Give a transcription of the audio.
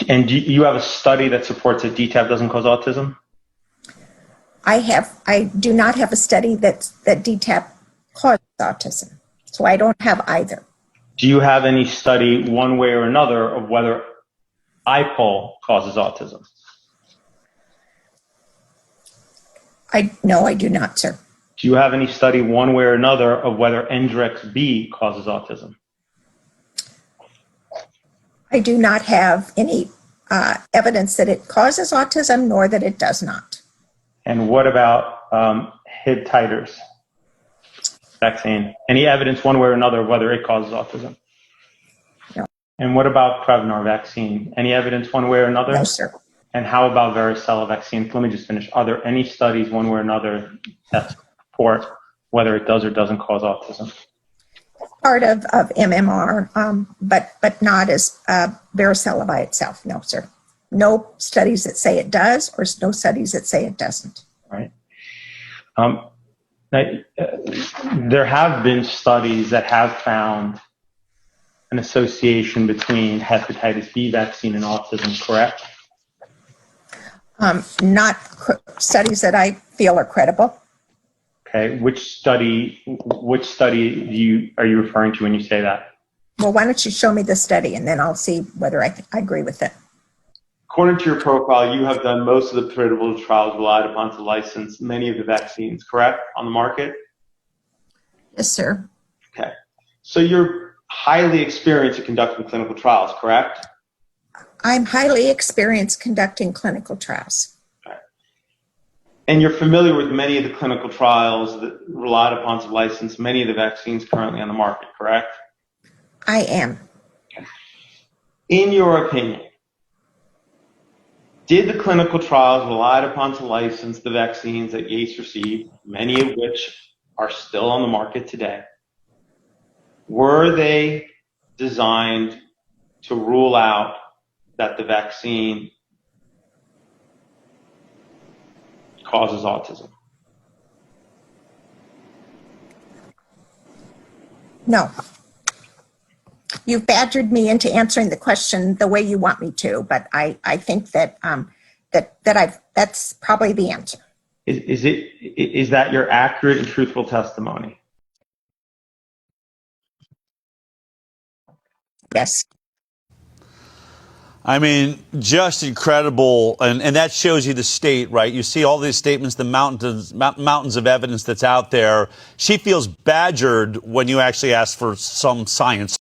And do you have a study that supports that DTaP doesn't cause autism? I do not have a study that DTaP causes autism, so I don't have either. Do you have any study one way or another of whether IPOL causes autism? No, I do not, sir. Do you have any study one way or another of whether NGRX-B causes autism? I do not have any evidence that it causes autism, nor that it does not. And what about Hib titers vaccine? Any evidence one way or another of whether it causes autism? No. And what about Prevnar vaccine? Any evidence one way or another? No, sir. And how about varicella vaccine? Let me just finish. Are there any studies one way or another that support whether it does or doesn't cause autism? Part of MMR, but not as varicella by itself. No, sir. No studies that say it does, or no studies that say it doesn't. Right. There have been studies that have found an association between hepatitis B vaccine and autism, correct? Not studies that I feel are credible. Okay. Which study are you referring to when you say that? Well, why don't you show me the study, and then I'll see whether I agree with it. According to your profile, you have done most of the pivotal trials relied upon to license many of the vaccines, correct, on the market? Yes, sir. Okay. So you're highly experienced at conducting clinical trials, correct? I'm highly experienced conducting clinical trials. Okay. And you're familiar with many of the clinical trials that relied upon to license many of the vaccines currently on the market, correct? I am. Okay. In your opinion, did the clinical trials relied upon to license the vaccines that Yates received, many of which are still on the market today, were they designed to rule out that the vaccine causes autism? No. You've badgered me into answering the question the way you want me to, but I think that that's probably the answer. Is that your accurate and truthful testimony? Yes. I mean, just incredible. And that shows you the state, right? You see all these statements, the mountains of evidence that's out there. She feels badgered when you actually ask for some science.